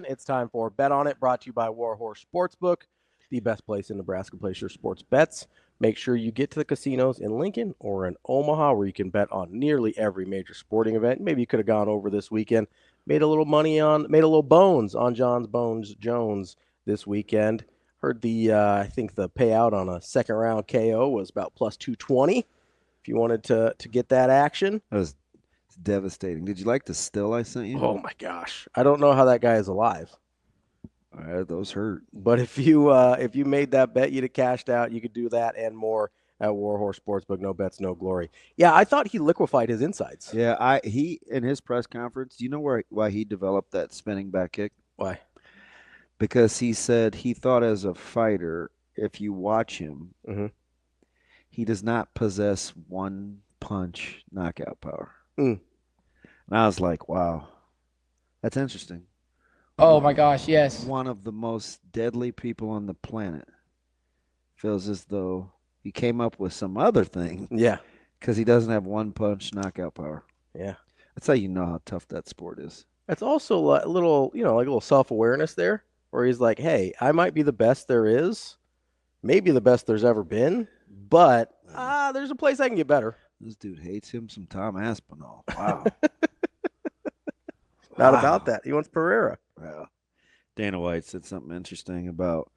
It's time for Bet On It, brought to you by Warhorse Sportsbook, the best place in Nebraska to place your sports bets. Make sure you get to the casinos in Lincoln or in Omaha where you can bet on nearly every major sporting event. Maybe you could have gone over this weekend, made a little bones on Jon Jones this weekend. Heard I think the payout on a second round KO was about plus 220. If you wanted to get that action. That was devastating. Did you like the still I sent you? Oh my gosh. I don't know how that guy is alive. Those hurt. But if you made that bet, you'd have cashed out. You could do that and more at Warhorse Sportsbook. No bets, no glory. Yeah, I thought he liquefied his insides. Yeah, he in his press conference, do you know why he developed that spinning back kick? Why? Because he said he thought as a fighter, if you watch him, he does not possess one punch knockout power. And I was like, wow, that's interesting. Oh, my gosh, yes. One of the most deadly people on the planet feels as though he came up with some other thing. Yeah. Because he doesn't have one punch knockout power. Yeah. That's how you know how tough that sport is. That's also a little self-awareness there where he's like, hey, I might be the best there is, maybe the best there's ever been, but there's a place I can get better. This dude hates him some Tom Aspinall. Wow. Not about that. He wants Pereira. Yeah. Dana White said something interesting about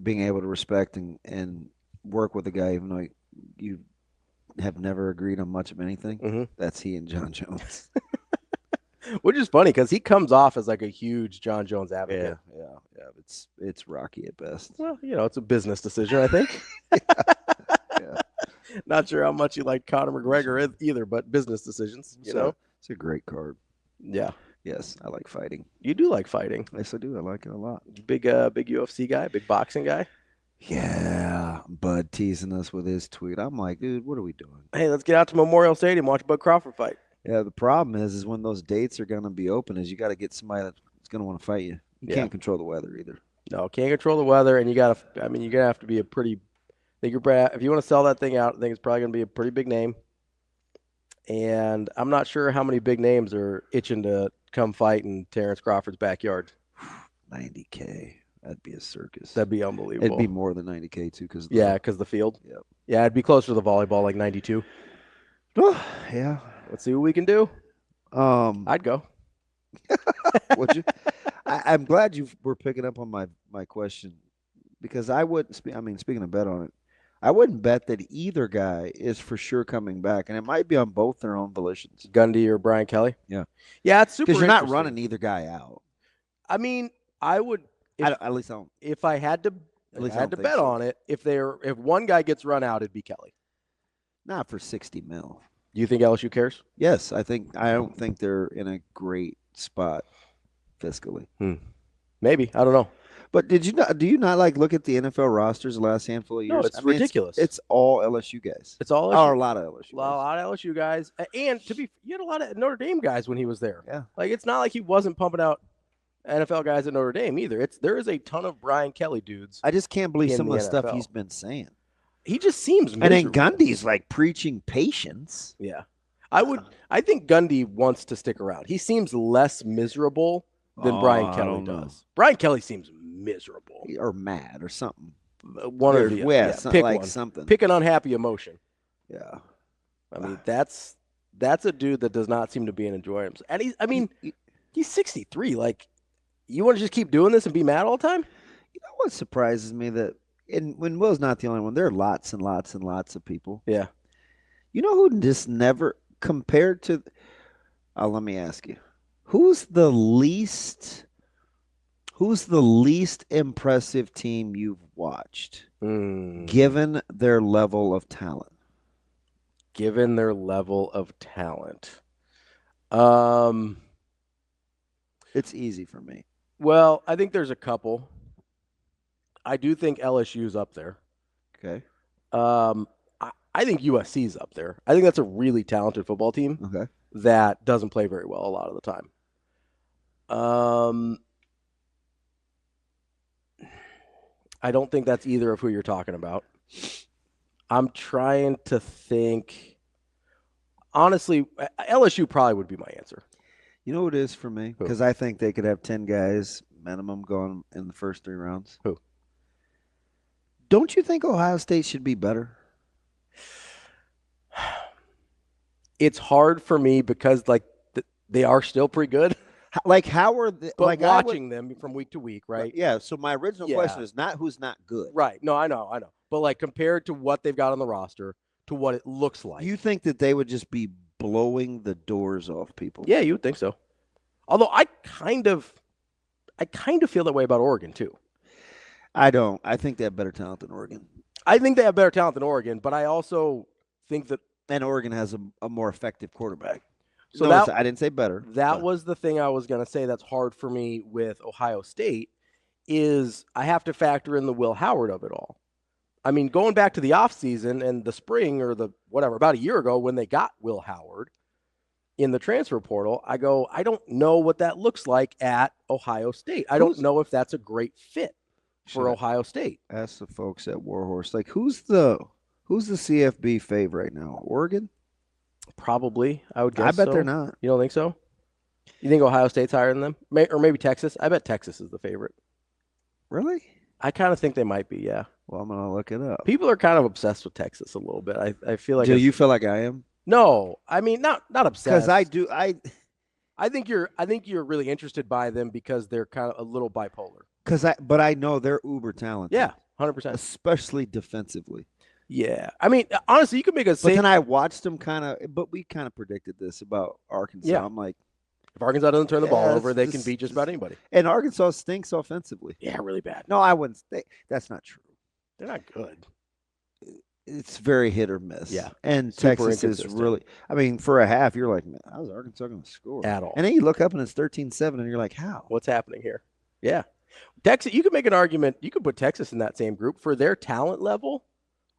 being able to respect and work with a guy even though you have never agreed on much of anything. That's he and Jon Jones. Which is funny because he comes off as like a huge Jon Jones advocate. Yeah. It's rocky at best. Well, it's a business decision, I think. Yeah. Not sure how much you like Conor McGregor either, but business decisions, It's a great card. Yeah. Yes, I like fighting. You do like fighting. Yes, I do. I like it a lot. Big UFC guy, big boxing guy. Yeah, Bud teasing us with his tweet. I'm like, dude, what are we doing? Hey, let's get out to Memorial Stadium, watch Bud Crawford fight. Yeah, the problem is when those dates are going to be open is you got to get somebody that's going to want to fight you. You can't control the weather either. No, can't control the weather, and you're going to have to be a pretty – if you want to sell that thing out, I think it's probably going to be a pretty big name. And I'm not sure how many big names are itching to come fight in Terence Crawford's backyard. $90K. That'd be a circus. That'd be unbelievable. It'd be more than $90K too, because the field. Yep. Yeah, it'd be closer to the volleyball, like 92. Oh, yeah. Let's see what we can do. I'd go. Would you? I'm glad you were picking up on my question because I wouldn't. Speaking of bet on it, I wouldn't bet that either guy is for sure coming back, and it might be on both their own volitions. Gundy or Brian Kelly. Yeah. It's super. Because you're not running either guy out. I mean, I would. At least I don't. If I had to, bet on it. If one guy gets run out, it'd be Kelly. Not for $60 million. Do you think LSU cares? Yes, I don't think they're in a great spot fiscally. Maybe, I don't know. But do you not like look at the NFL rosters the last handful of years? No, it's ridiculous. It's all LSU guys. It's all LSU. Or a lot of LSU guys. A lot of LSU guys. And you had a lot of Notre Dame guys when he was there. Yeah. Like, it's not like he wasn't pumping out NFL guys at Notre Dame either. There is a ton of Brian Kelly dudes. I just can't believe some of the NFL stuff he's been saying. He just seems miserable. And then Gundy's like preaching patience. Yeah. I think Gundy wants to stick around. He seems less miserable than Brian Kelly does. Brian Kelly seems miserable. Or mad or something. One or the other. Pick one. Something. Pick an unhappy emotion. Yeah. I mean, that's a dude that does not seem to be enjoying himself. And he's 63. Like, you want to just keep doing this and be mad all the time? You know what surprises me when Will's not the only one, there are lots and lots and lots of people. Yeah. You know who just never compared to let me ask you. Who's the least impressive team you've watched given their level of talent? Given their level of talent. It's easy for me. Well, I think there's a couple. I do think LSU's up there. Okay. I think USC's up there. I think that's a really talented football team. Okay. That doesn't play very well a lot of the time. I don't think that's either of who you're talking about. I'm trying to think. Honestly, LSU probably would be my answer. You know what it is for me? Because I think they could have 10 guys minimum going in the first 3 rounds. Who? Don't you think Ohio State should be better? It's hard for me because they are still pretty good. Like how are they? But watching them from week to week, right? Yeah. So my original question is not who's not good. Right. No, I know. But like compared to what they've got on the roster to what it looks like. You think that they would just be blowing the doors off people? Yeah, you would think so. Although I kind of feel that way about Oregon too. I don't. I think they have better talent than Oregon. I think they have better talent than Oregon, but I also think that Oregon has a more effective quarterback. So I didn't say better. That was the thing I was going to say that's hard for me with Ohio State is I have to factor in the Will Howard of it all. I mean, going back to the offseason and the spring or about a year ago when they got Will Howard in the transfer portal, I don't know what that looks like at Ohio State. I don't know if that's a great fit for Ohio State. Ask the folks at Warhorse, like who's the CFB fave right now? Oregon? Probably, I would guess. I bet so. they're not. You don't think so? You think Ohio State's higher than them? Or maybe Texas? I bet Texas is the favorite. Really? I kind of think they might be, yeah. Well, I'm going to look it up. People are kind of obsessed with Texas a little bit. I feel like. Do you feel like I am? No. I mean, not obsessed. Because I do. I think you're really interested by them because they're kind of a little bipolar. But I know they're uber talented. Yeah, 100%. Especially defensively. Yeah. I mean, honestly, you could make a But then I watched them but we kind of predicted this about Arkansas. Yeah. I'm like, if Arkansas doesn't turn the ball over, they can beat just about anybody. And Arkansas stinks offensively. Yeah, really bad. No, I wouldn't. That's not true. They're not good. It's very hit or miss. Yeah. And Texas is really, I mean, for a half, you're like, man, how's Arkansas going to score? At all. And then you look up and it's 13-7, and you're like, how? What's happening here? Yeah. Texas, you could make an argument. You could put Texas in that same group for their talent level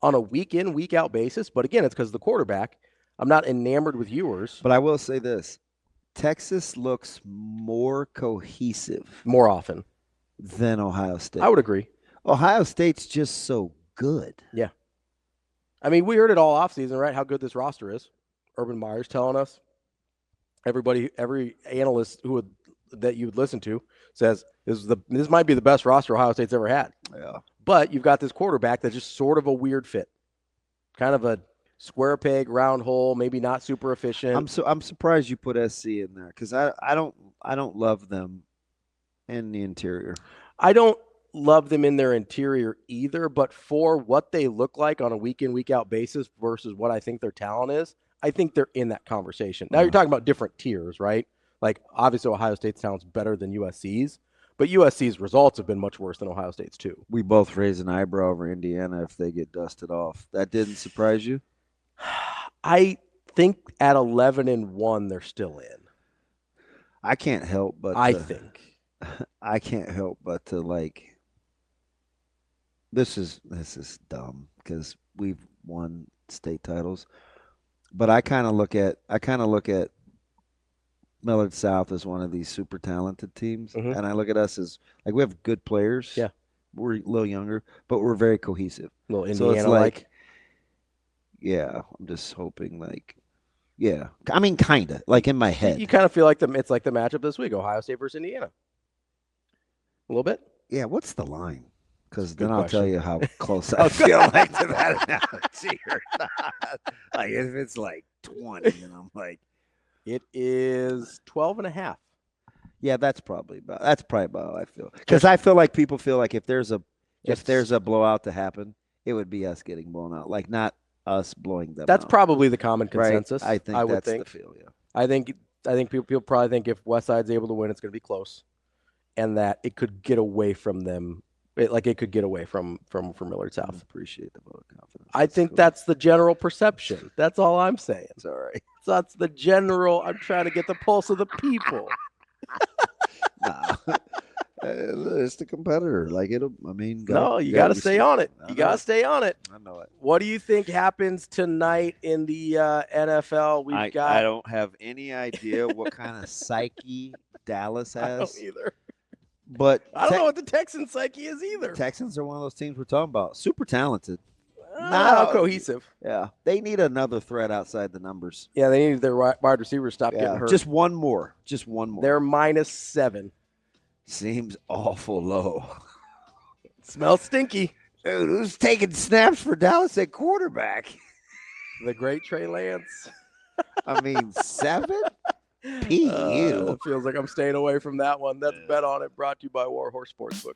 on a week in, week out basis. But again, it's because of the quarterback. I'm not enamored with Ewers. But I will say this. Texas looks more cohesive. More often. Than Ohio State. I would agree. Ohio State's just so good. Yeah. I mean, we heard it all offseason, right? How good this roster is. Urban Meyer's telling us. Every analyst that you would listen to says this might be the best roster Ohio State's ever had. Yeah. But you've got this quarterback that's just sort of a weird fit. Kind of a square peg, round hole, maybe not super efficient. I'm surprised you put SC in there because I don't love them in the interior. I don't love them in their interior either, but for what they look like on a week in, week out basis versus what I think their talent is, I think they're in that conversation. Now you're talking about different tiers, right? Like obviously Ohio State sounds better than USC's, but USC's results have been much worse than Ohio State's too. We both raise an eyebrow over Indiana if they get dusted off. That didn't surprise you? I think at 11-1 they're still in. I can't help but I think I can't help but to like. This is dumb because we've won state titles, but I kind of look at Millard South as one of these super talented teams, and I look at us as like we have good players. Yeah, we're a little younger, but we're very cohesive. A little Indiana, so it's like. Yeah, I'm just hoping yeah. I mean, kind of like in my head. You kind of feel like it's like the matchup this week, Ohio State versus Indiana. A little bit. Yeah. What's the line? Because then I'll tell you how close I feel like to that analogy or not. Like if it's like 20, and I'm like, it is 12.5. Yeah, that's probably about how I feel. Because I feel like people feel like if there's a blowout to happen, it would be us getting blown out, like not us blowing them. That's out. Probably the common consensus. Right? I would think the feel. Yeah. I think people probably think if Westside's able to win, it's going to be close, and that it could get away from them. It could get away from Millard South. I appreciate the vote of confidence. I think that's the general perception. That's all I'm saying. Sorry. So that's the general. I'm trying to get the pulse of the people. Nah. It's the competitor. Like you got to stay on it. You got to stay on it. I know it. What do you think happens tonight in the NFL? I don't have any idea what kind of psyche Dallas has. I don't either. But I don't know what the Texans psyche is either. Texans are one of those teams we're talking about. Super talented. not cohesive. Yeah, they need another threat outside the numbers. Yeah, they need their wide receivers to stop getting hurt. Just one more. They're -7. Seems awful low. Smells stinky. Dude, who's taking snaps for Dallas at quarterback? The great Trey Lance. I mean, 7? P.U. Feels like I'm staying away from that one. That's Bet On It, brought to you by Warhorse Sportsbook.